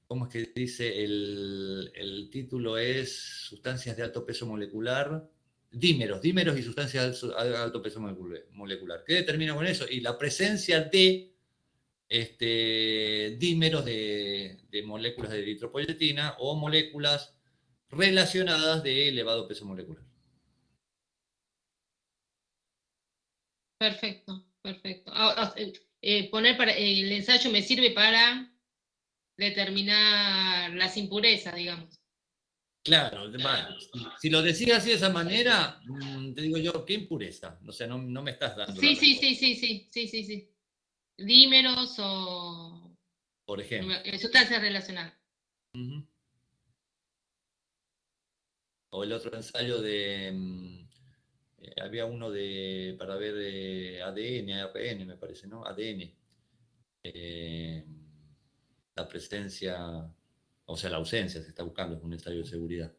¿cómo es que dice? El título es Sustancias de alto peso molecular, dímeros y sustancias de alto peso molecular. ¿Qué determina con eso? Y la presencia de dímeros de moléculas de eritropoyetina o moléculas relacionadas de elevado peso molecular. Perfecto, perfecto. Poner el ensayo me sirve para determinar las impurezas, digamos. Claro, bueno, si lo decís así de esa manera, te digo yo, ¿qué impureza? O sea, no me estás dando la Sí, sí, respuesta. sí. Dímeros o Por ejemplo. sustancias relacionadas. Ujú. O el otro ensayo de, había uno para ver ADN, ARN, me parece, ¿no? ADN. Eh, la presencia, o sea, la ausencia se está buscando, es un ensayo de seguridad.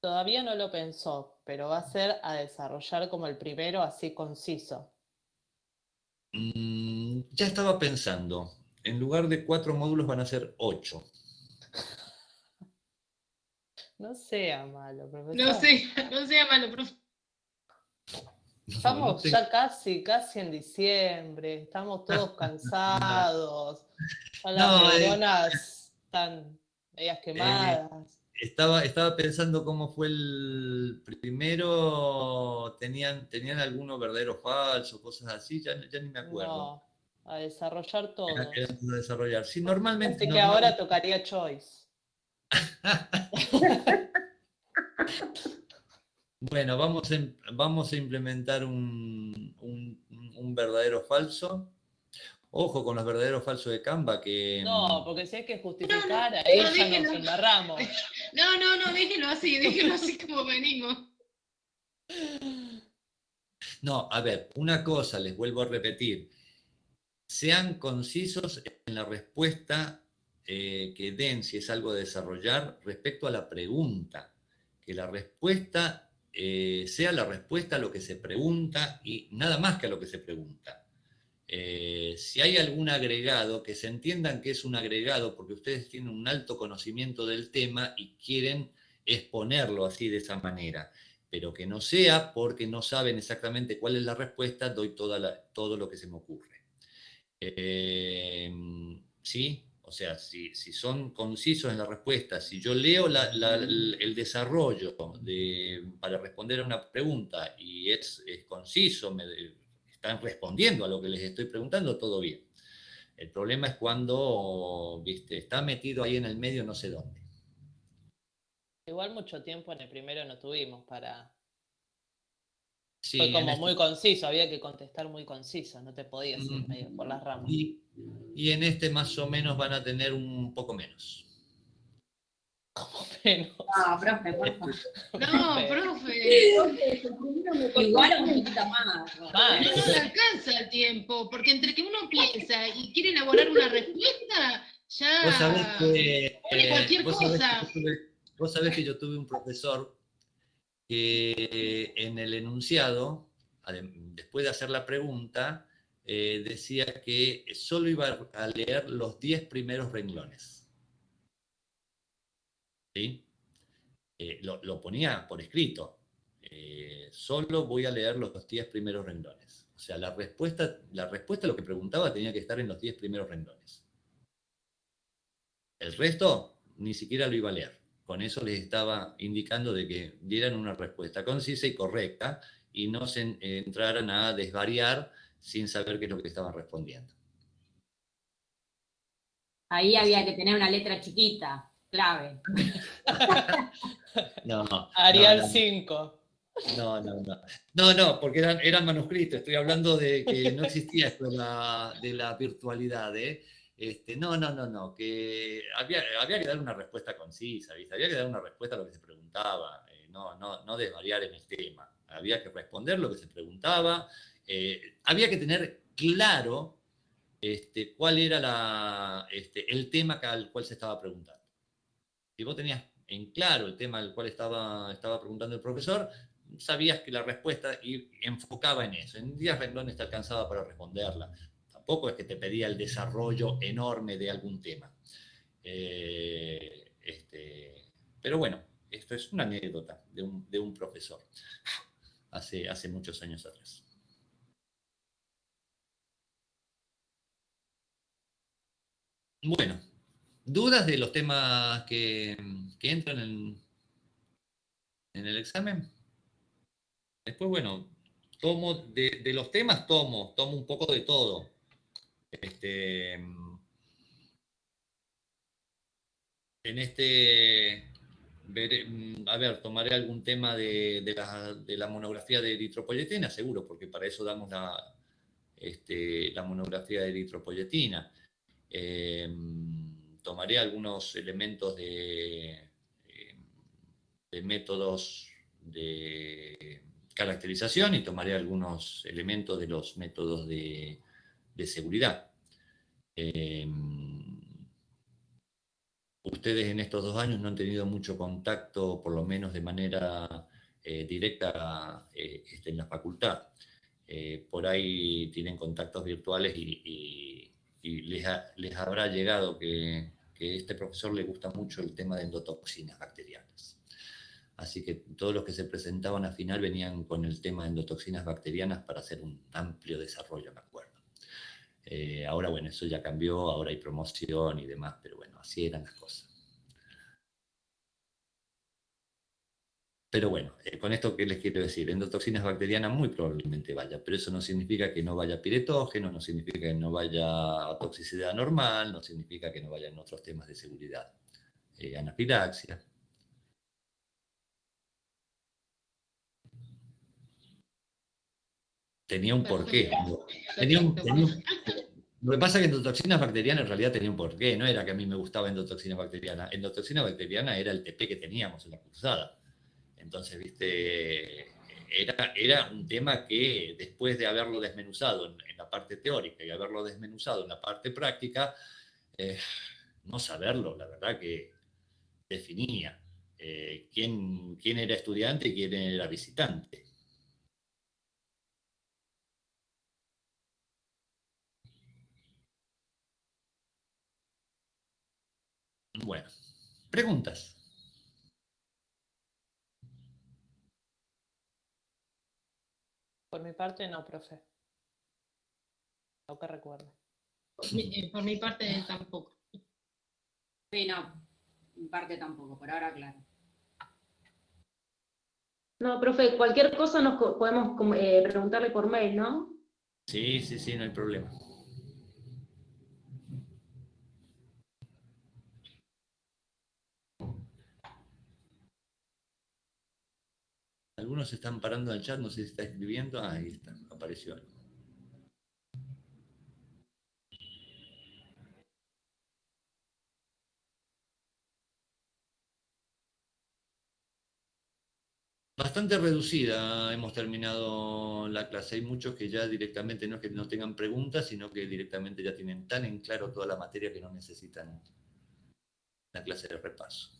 Todavía no lo pensó, pero va a ser a desarrollar como el primero, así conciso. Ya estaba pensando, en lugar de 4 módulos van a ser 8. No sea malo, No profesor. sé, no sea malo, profe. Estamos ya casi en diciembre, estamos todos cansados, ya las No, neuronas están medias quemadas. estaba pensando cómo fue el primero, tenían algunos verdaderos falsos, cosas así, ya ni me acuerdo. No, a desarrollar todos. Eran a desarrollar. Sí, normalmente, Así que ahora tocaría choice. Bueno, vamos a implementar un verdadero falso. Ojo con los verdaderos falsos de Canva que... No, porque si hay que justificar, No, ahí ya déjenlo. nos embarramos. No, déjenlo así como venimos. No, a ver, una cosa, les vuelvo a repetir. Sean concisos en la respuesta que den, si es algo a desarrollar, respecto a la pregunta. Que la respuesta sea la respuesta a lo que se pregunta y nada más que a lo que se pregunta. Si hay algún agregado, que se entiendan que es un agregado porque ustedes tienen un alto conocimiento del tema y quieren exponerlo así de esa manera, pero que no sea porque no saben exactamente cuál es la respuesta, doy todo lo que se me ocurre. ¿Sí? O sea, si son concisos en la respuesta, si yo leo el desarrollo para responder a una pregunta y es conciso, están respondiendo a lo que les estoy preguntando, todo bien. El problema es cuando, viste, está metido ahí en el medio no sé dónde. Igual mucho tiempo en el primero no tuvimos para... Sí, Fue como muy conciso, había que contestar muy conciso, no te podías ir medio por las ramas. Y en este más o menos van a tener un poco menos. Como menos. No, profe, por favor. No, profe. Igual un poquito más. No le alcanza el tiempo, porque entre que uno piensa y quiere elaborar una respuesta, ya Vos sabés que, pone cualquier cosa. vos sabés que yo tuve un profesor que en el enunciado, después de hacer la pregunta, decía que solo iba a leer los 10 primeros renglones. ¿Sí? Lo ponía por escrito. Solo voy a leer los 10 primeros renglones. O sea, la respuesta a lo que preguntaba tenía que estar en los 10 primeros renglones. El resto ni siquiera lo iba a leer. Con eso les estaba indicando de que dieran una respuesta concisa y correcta y no se entraran a desvariar sin saber qué es lo que estaban respondiendo. Ahí había que tener una letra chiquita, clave. No. Arial 5. No, porque eran manuscritos. Estoy hablando de que no existía esto de la virtualidad. No, que había que dar una respuesta concisa, ¿viste? Había que dar una respuesta a lo que se preguntaba, no desvariar en el tema. Había que responder lo que se preguntaba, había que tener claro cuál era el tema al cual se estaba preguntando. Si vos tenías en claro el tema al cual estaba preguntando el profesor, sabías que la respuesta enfocaba en eso. En 10 renglones te alcanzaba para responderla. Tampoco es que te pedía el desarrollo enorme de algún tema. Pero bueno, esto es una anécdota de un profesor hace muchos años atrás. Bueno, ¿dudas de los temas que entran en el examen? Después, bueno, tomo de los temas, tomo un poco de todo. En a ver, tomaré algún tema de la monografía de eritropoyetina, seguro, porque para eso damos la monografía de eritropoyetina. Tomaré algunos elementos de métodos de caracterización y tomaré algunos elementos de los métodos de seguridad. Ustedes en estos 2 años no han tenido mucho contacto, por lo menos de manera directa, en la facultad. Por ahí tienen contactos virtuales y les habrá llegado que este profesor le gusta mucho el tema de endotoxinas bacterianas. Así que todos los que se presentaban al final venían con el tema de endotoxinas bacterianas para hacer un amplio desarrollo, me acuerdo. Ahora, bueno, eso ya cambió, ahora hay promoción y demás, pero bueno, así eran las cosas. Pero bueno, con esto, ¿qué les quiero decir? Endotoxinas bacterianas muy probablemente vaya, pero eso no significa que no vaya piretógeno, no significa que no vaya toxicidad normal, no significa que no vayan otros temas de seguridad. Anafilaxia. Tenía un porqué. Lo que pasa es que endotoxinas bacterianas en realidad tenía un porqué, no era que a mí me gustaba endotoxina bacteriana. Endotoxina bacteriana era el TP que teníamos en la cursada. Entonces, viste, era un tema que después de haberlo desmenuzado en la parte teórica y haberlo desmenuzado en la parte práctica, no saberlo, la verdad que definía quién era estudiante y quién era visitante. Bueno, preguntas. Por mi parte, no, profe. Lo que recuerdo. Por mi parte tampoco. Sí, no, mi parte tampoco, por ahora claro. No, profe, cualquier cosa nos podemos preguntarle por mail, ¿no? Sí, no hay problema. Algunos se están parando en el chat, no sé si está escribiendo. Ah, ahí está, apareció algo. Bastante reducida hemos terminado la clase. Hay muchos que ya directamente no es que no tengan preguntas, sino que directamente ya tienen tan en claro toda la materia que no necesitan la clase de repaso.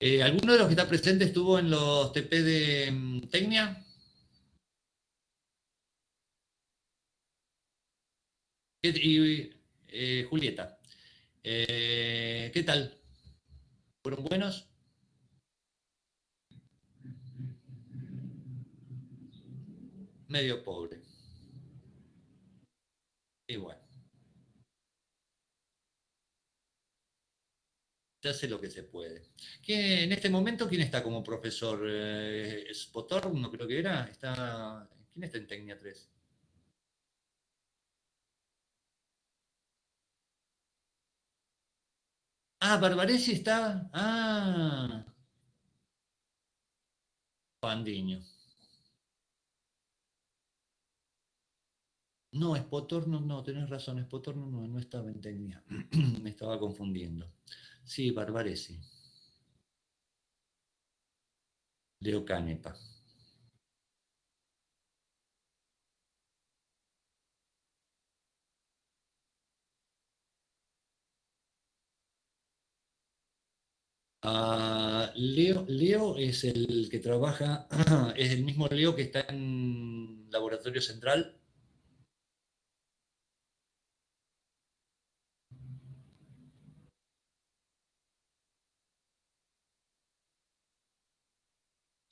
¿Alguno de los que está presente estuvo en los TP de Tecnia? Y Julieta, ¿qué tal? ¿Fueron buenos? Medio pobre. Y bueno. Se hace lo que se puede. En este momento, ¿quién está como profesor? ¿Spotor? No creo que era. ¿Quién está en Tecnia 3? Ah, Barbaresi está. Ah, Pandiño. No, Spotor no, tenés razón. Spotor no estaba en Tecnia. Me estaba confundiendo. Sí, Barbaresi. Leo Canepa. Leo es el que trabaja, es el mismo Leo que está en Laboratorio Central.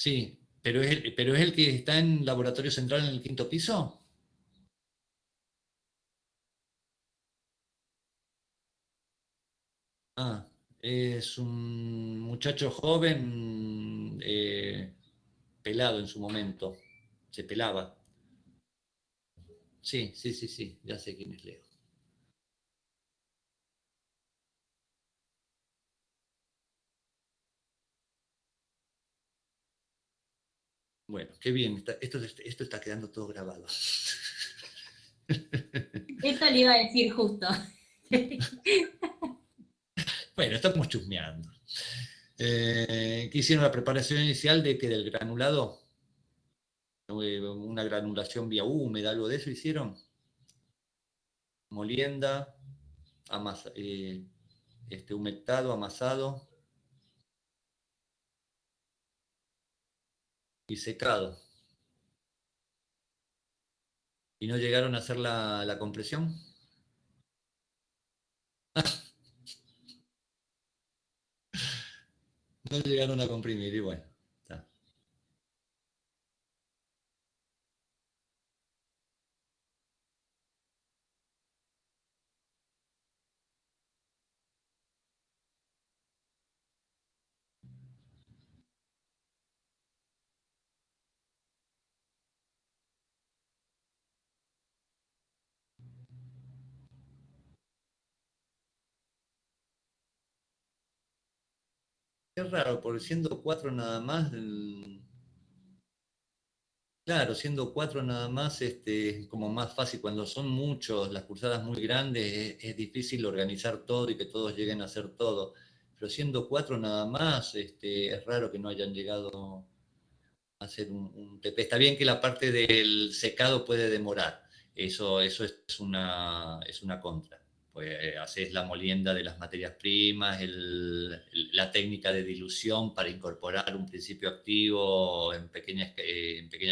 Sí, pero es el que está en Laboratorio Central en el 5.º piso. Ah, es un muchacho joven, pelado en su momento, se pelaba. Sí, ya sé quién es Leo. Bueno, qué bien, esto está quedando todo grabado. Esto le iba a decir justo. Bueno, estamos chusmeando. ¿Qué hicieron la preparación inicial del granulado? Una granulación vía húmeda, algo de eso hicieron. Molienda, humectado, amasado y secado. ¿Y no llegaron a hacer la compresión? No llegaron a comprimir y bueno, está. Es raro, porque siendo 4 nada más, claro, siendo 4 nada más, es como más fácil. Cuando son muchos, las cursadas muy grandes, es difícil organizar todo y que todos lleguen a hacer todo. Pero siendo 4 nada más, es raro que no hayan llegado a hacer un TP. Está bien que la parte del secado puede demorar, eso es una contra. Pues haces la molienda de las materias primas, la técnica de dilución para incorporar un principio activo en pequeña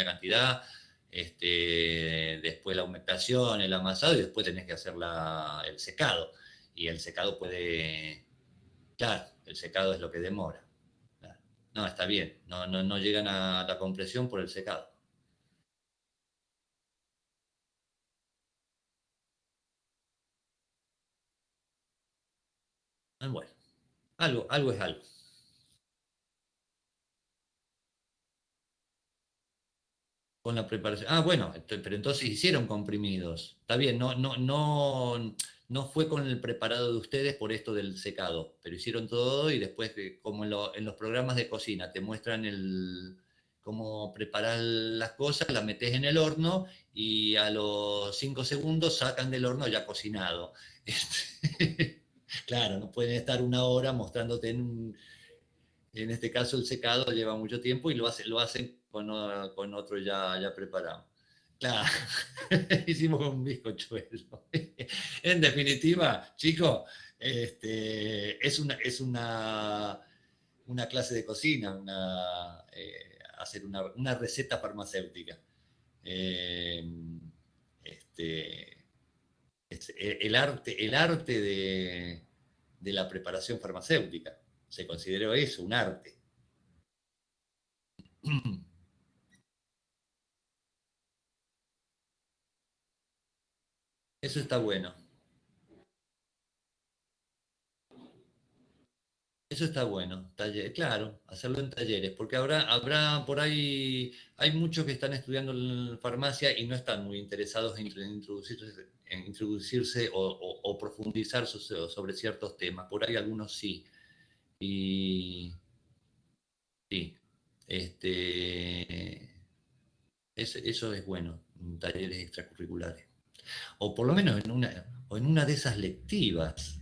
cantidad, después la humectación, el amasado y después tenés que hacer el secado. Y el secado claro, el secado es lo que demora. No, está bien. No llegan a la compresión por el secado. Bueno, algo es algo. Con la preparación. Ah, bueno, pero entonces hicieron comprimidos. Está bien, no fue con el preparado de ustedes por esto del secado, pero hicieron todo y después, como en los programas de cocina, te muestran cómo preparar las cosas, las metes en el horno y a los 5 segundos sacan del horno ya cocinado. Claro, no pueden estar una hora mostrándote en este caso el secado lleva mucho tiempo y lo hacen con otro ya preparado. Claro, hicimos un bizcochuelo. En definitiva, chicos, es una clase de cocina, hacer una receta farmacéutica. Este, el arte de la preparación farmacéutica. Se consideró eso, un arte. Eso está bueno. Eso está bueno. Claro, hacerlo en talleres, porque habrá por ahí, hay muchos que están estudiando en farmacia y no están muy interesados en introducirse o profundizar sobre ciertos temas. Por ahí algunos sí. Y sí, eso es bueno, talleres extracurriculares. O por lo menos en una de esas lectivas,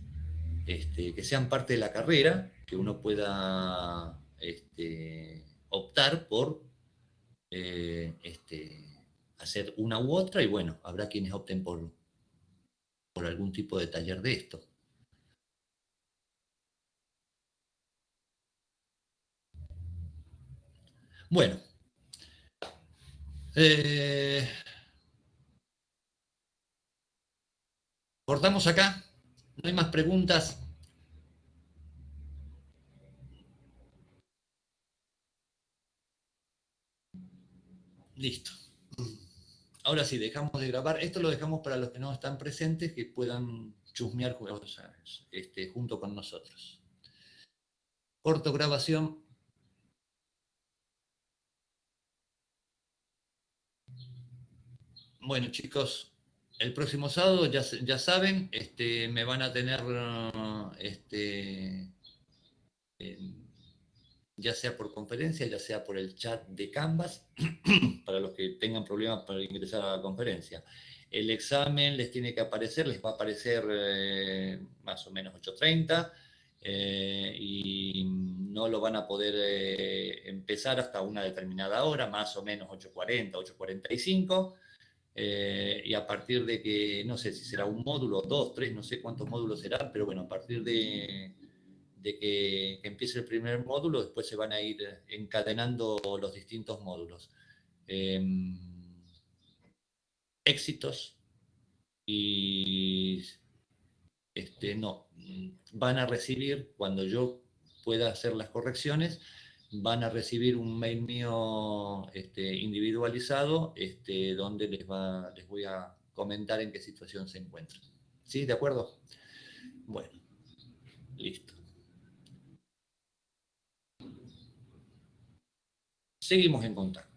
que sean parte de la carrera, que uno pueda optar por hacer una u otra, y bueno, habrá quienes opten por algún tipo de taller de esto. Bueno, cortamos acá, no hay más preguntas. Listo. Ahora sí, dejamos de grabar. Esto lo dejamos para los que no están presentes, que puedan chusmear junto con nosotros. Corto grabación. Bueno, chicos, el próximo sábado, ya saben, me van a tener, ya sea por conferencia, ya sea por el chat de Canvas, para los que tengan problemas para ingresar a la conferencia. El examen les tiene que aparecer, les va a aparecer más o menos 8:30, y no lo van a poder empezar hasta una determinada hora, más o menos 8:40, 8:45. Y a partir de que, no sé si será un módulo, 2, 3, no sé cuántos módulos serán, pero bueno, a partir de que empiece el primer módulo, después se van a ir encadenando los distintos módulos. Éxitos y no, van a recibir, cuando yo pueda hacer las correcciones, van a recibir un mail mío individualizado, donde les voy a comentar en qué situación se encuentran. ¿Sí? ¿De acuerdo? Bueno, listo. Seguimos en contacto.